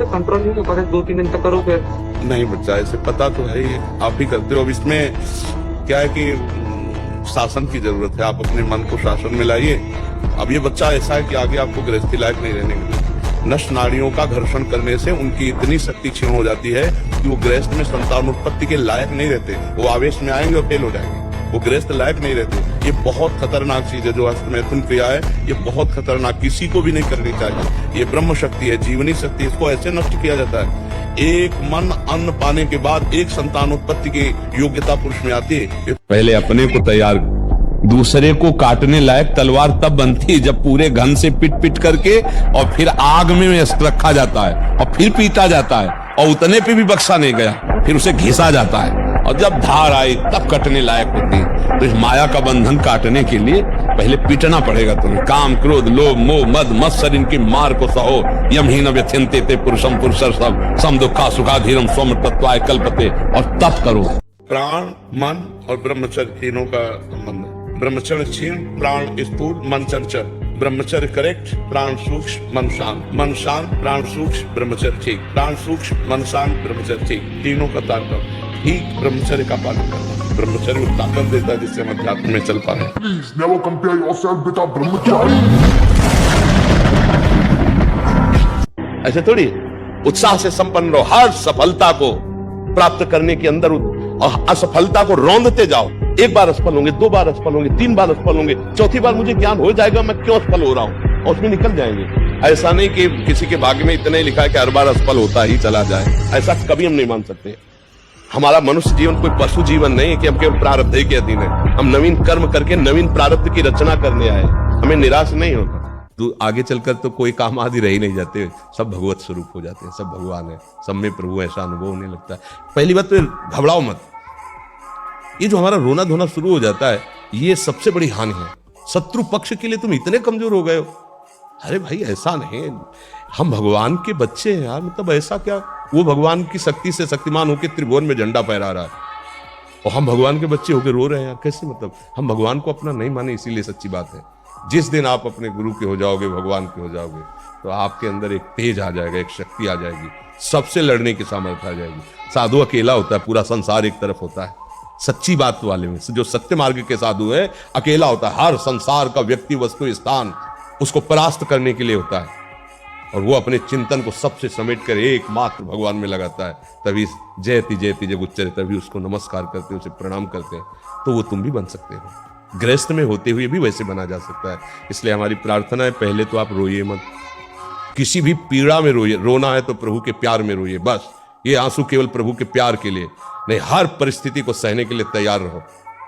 Control नहीं कर पाते, 2-3 दिन तक करो फिर। नहीं बच्चा, ऐसे पता तो है ही, आप ही करते हो। अब इसमें क्या है कि शासन की जरूरत है। आप अपने मन को शासन में लाइए। अब ये बच्चा ऐसा है कि आगे आपको गृहस्थी लायक नहीं रहने के लिए नष्ट नाड़ियों का घर्षण करने से उनकी इतनी शक्ति क्षीण हो जाती है कि वो गृहस्थ में संतान उत्पत्ति के लायक नहीं रहते। वो आवेश में आएंगे और फेल हो जाएंगे, वो गृहस्थ लायक नहीं रहते। ये बहुत खतरनाक चीज है जो हस्त मैथुन क्रिया है। ये बहुत खतरनाक, किसी को भी नहीं करनी चाहिए। ये ब्रह्म शक्ति है, जीवनी शक्ति, इसको ऐसे नष्ट किया जाता है। एक मन अन्न पाने के बाद एक संतान उत्पत्ति की योग्यता पुरुष में आती है। पहले अपने को तैयार, दूसरे को काटने लायक तलवार तब बनती जब पूरे घन से पिट पिट करके और फिर आग में रखा जाता है और फिर पीटा जाता है, और उतने पे भी बख्शा नहीं गया, फिर उसे घिसा जाता है, और जब धार आई तब कटने लायक होती है। तो इस माया का बंधन काटने के लिए पहले पीटना पड़ेगा तुम्हें। काम क्रोध लोभ मोह मद मत्सर इनकी मार को सहो, यमहीन व्यथ्यन्ते ते पुरुषम पुरुषर सब सम दुखा सुखाधीरम स्वम तत्वाय कल्पते, और तप करो। प्राण, मन और ब्रह्मचर्य तीनों का संबंध है। ब्रह्मचर्य क्षीण, प्राण स्थूल, मन चंचल। ब्रह्मचर्य करेक्ट, प्राण सूक्ष्म, मन शांत, प्राण सूक्ष्म, ब्रह्मचर्य ठीक। प्राण सूक्ष्म, मन शांत, ब्रह्मचर्य ठीक। तीनों का तारतम्य ठीक ब्रह्मचर्य का पालन करना। ब्रह्मचर्य ताकत देता है जिससे हम अध्यात्म में चल पा रहे हैं। Please never compare yourself with a brahmachari. ऐसे थोड़ी उत्साह से संपन्न रहो, हर सफलता को प्राप्त करने के अंदर असफलता को रौंदते जाओ। एक बार असफल होंगे, 2 बार असफल होंगे, 3 बार असफल होंगे, चौथी बार मुझे ज्ञान हो जाएगा मैं क्यों असफल हो रहा हूं, और उसमें निकल जाएंगे। ऐसा नहीं कि किसी के भाग्य में इतना ही लिखा है कि हर बार असफल होता ही चला जाए, ऐसा कभी हम नहीं मान सकते। हमारा मनुष्य जीवन कोई पशु जीवन नहीं है कि हम केवल प्रारब्ध के अधीन है। हम नवीन कर्म करके नवीन प्रारब्ध की रचना करने आए, हमें निराश नहीं होना। तो आगे चलकर तो कोई काम आदि रह ही नहीं जाते, सब भगवत स्वरूप हो जाते हैं, सब भगवान है, सब में प्रभु ऐसा अनुभव होने लगता है। पहली बात तो घबराओ मत, ये जो हमारा रोना धोना शुरू हो जाता है ये सबसे बड़ी हानि है। शत्रु पक्ष के लिए तुम इतने कमजोर हो गए हो। अरे भाई ऐसा नहीं, हम भगवान के बच्चे हैं यार, मतलब ऐसा क्या, वो भगवान की शक्ति से शक्तिमान होकर त्रिभुवन में झंडा फहरा रहा है और हम भगवान के बच्चे होकर रो रहे हैं यार, कैसे? मतलब हम भगवान को अपना नहीं माने, इसीलिए सच्ची बात है जिस दिन आप अपने गुरु के हो जाओगे, भगवान के हो जाओगे, तो आपके अंदर एक तेज आ जाएगा, एक शक्ति आ जाएगी, सबसे लड़ने की सामर्थ्य आ जाएगी। साधु अकेला होता है, पूरा संसार एक तरफ होता है। सच्ची बात वाले में जो सत्य मार्ग के साधु है अकेला होता है, हर संसार का व्यक्ति वस्तु स्थान उसको परास्त करने के लिए होता है, और वो अपने चिंतन को सबसे समेट कर एकमात्र भगवान में लगाता है। तभी जयति जयति जब उच्चरे, तभी उसको नमस्कार करते हैं, उसे प्रणाम करते हैं। तो वो तुम भी बन सकते हो, गृहस्थ में होते हुए भी वैसे बना जा सकता है। इसलिए हमारी प्रार्थना है, पहले तो आप रोइए मत, किसी भी पीड़ा में रोइए, रोना है तो प्रभु के प्यार में रोइए, बस। ये आंसू केवल प्रभु के प्यार के लिए नहीं, हर परिस्थिति को सहने के लिए तैयार रहो।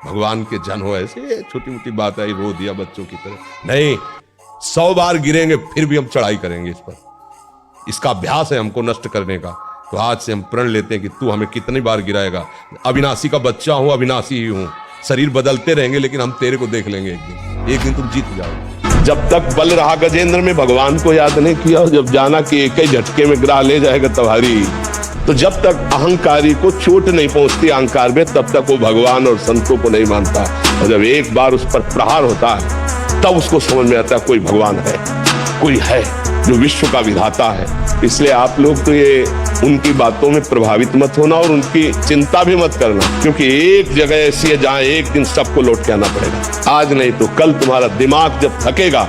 भगवान के जन हो, ऐसे छोटी मोटी बात है रो दिया बच्चों की तरह नहीं, 100 बार गिरेंगे फिर भी हम चढ़ाई करेंगे इस पर। इसका अभ्यास है हमको नष्ट करने का। तो आज से हम प्रण लेते हैं कि तू हमें कितनी बार गिराएगा। अविनाशी का बच्चा हूं, अविनाशी ही हूं, शरीर बदलते रहेंगे लेकिन हम तेरे को देख लेंगे एक दिन तुम जीत जाओ। जब तक बल रहा गजेंद्र में भगवान को याद नहीं किया, और जब जाना कि एक ही झटके में गिरा ले जाएगा तुम्हारी, तो जब तक अहंकारी को चोट नहीं पहुंचती अहंकार में, तब तक वो भगवान और संतों को नहीं मानता। और जब एक बार उस पर प्रहार होता है तब उसको समझ में आता है कोई भगवान है, कोई है जो विश्व का विधाता है। इसलिए आप लोग तो ये उनकी बातों में प्रभावित मत होना और उनकी चिंता भी मत करना, क्योंकि एक जगह ऐसी है जहां एक दिन सबको लौट के आना पड़ेगा। आज नहीं तो कल तुम्हारा दिमाग जब थकेगा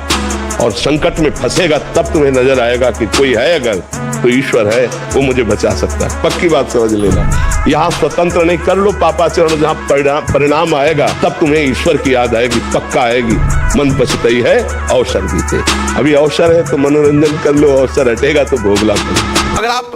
और संकट में फंसेगा, तब तुम्हें नजर आएगा कि कोई है अगर तो ईश्वर है, वो मुझे बचा सकता है। पक्की बात समझ लेना। यहाँ स्वतंत्र नहीं, कर लो पापाचरण, जहाँ परिणाम आएगा तब तुम्हें ईश्वर की याद आएगी, पक्का आएगी। मन पछताई है अवसर बीते, अभी अवसर है तो मनोरंजन कर लो, अवसर हटेगा तो भोगला करो। अगर आप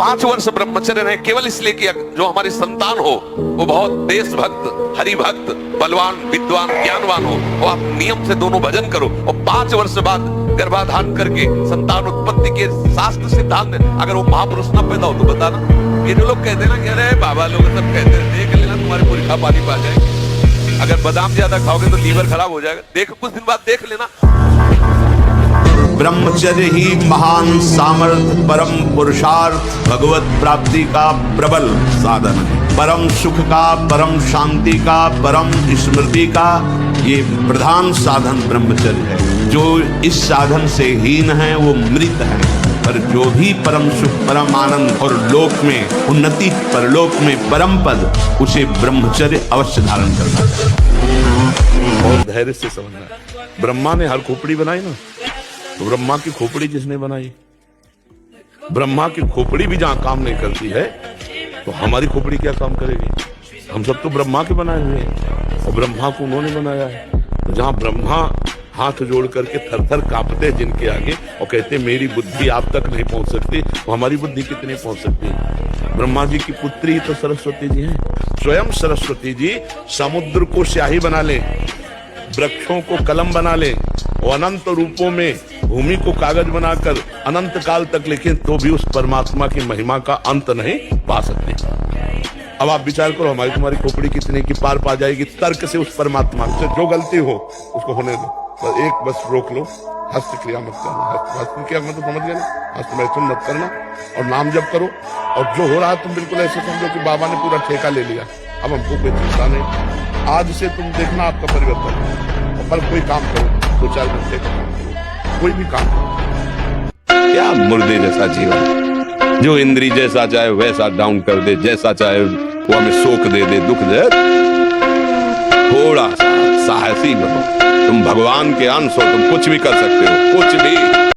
5 वर्ष ब्रह्मचर्य रहे केवल इसलिए कि जो हमारी संतान हो वो बहुत देशभक्त, हरिभक्त, बलवान, विद्वान, ज्ञानवान हो, और आप नियम से दोनों भजन करो, और 5 वर्ष बाद गर्भाधान करके संतान उत्पत्ति के शास्त्र सिद्धांत अगर वो महापुरुष न पैदा हो तो बताना। ये जो लोग कहते हैं ना कि अरे बाबा लोग सब कहते हैं, देख लेना तुम्हारी पूरी खा पानी पा जाएगी। अगर बादाम ज्यादा खाओगे तो लीवर खराब हो जाएगा, देख कुछ दिन बाद देख लेना। ब्रह्मचर्य ही महान सामर्थ्य, परम पुरुषार्थ, भगवत प्राप्ति का प्रबल साधन है। परम सुख का, परम शांति का, परम स्मृति का ये प्रधान साधन ब्रह्मचर्य है। जो इस साधन से हीन है वो मृत है, पर जो भी परम सुख, परम आनंद और लोक में उन्नति, परलोक में परम पद, उसे ब्रह्मचर्य अवश्य धारण करना चाहिए और धैर्य से समझना। ब्रह्मा ने हर खोपड़ी बनाई ना, तो ब्रह्मा की खोपड़ी जिसने बनाई, ब्रह्मा की खोपड़ी भी जहां काम नहीं करती है तो हमारी खोपड़ी क्या काम करेगी? हम सब तो ब्रह्मा के बनाए हुए हैं और ब्रह्मा को उन्होंने बनाया है। तो जहां ब्रह्मा हाथ जोड़ करके थर थर कांपते हैं जिनके आगे और कहते मेरी बुद्धि आप तक नहीं पहुंच सकती, तो हमारी बुद्धि कितनी पहुंच सकती है? ब्रह्मा जी की पुत्री तो सरस्वती जी हैं। स्वयं सरस्वती जी समुद्र को स्याही बना ले, वृक्षों को कलम बना ले, और अनंत रूपों में भूमि को कागज बनाकर अनंत काल तक लिखें, तो भी उस परमात्मा की महिमा का अंत नहीं पा सकते। अब आप विचार करो हमारी तुम्हारी खोपड़ी कितने की पार पा जाएगी तर्क से उस परमात्मा से। जो गलती हो उसको होने दो, बस रोक लो, हस्तक्रिया मत करना। हस्तक्रिया मतलब समझ गए ना, हस्तमैथुन मत करना और नाम जप करो। और जो हो रहा है तुम बिल्कुल ऐसे समझो कि बाबा ने पूरा ठेका ले लिया, अब हमको कोई चिंता नहीं। आज से तुम देखना आपका परिवर्तन। और कल कोई काम करो, 2-4 घंटे का काम करो, कोई भी काम करो। क्या मुर्दे जैसा जीवन, जो इंद्री जैसा चाहे वैसा डाउन कर दे, जैसा चाहे वो हमें शोक दे दे, दुख दे। थोड़ा सा साहसी बनो। तुम भगवान के अंश हो, तुम कुछ भी कर सकते हो, कुछ भी।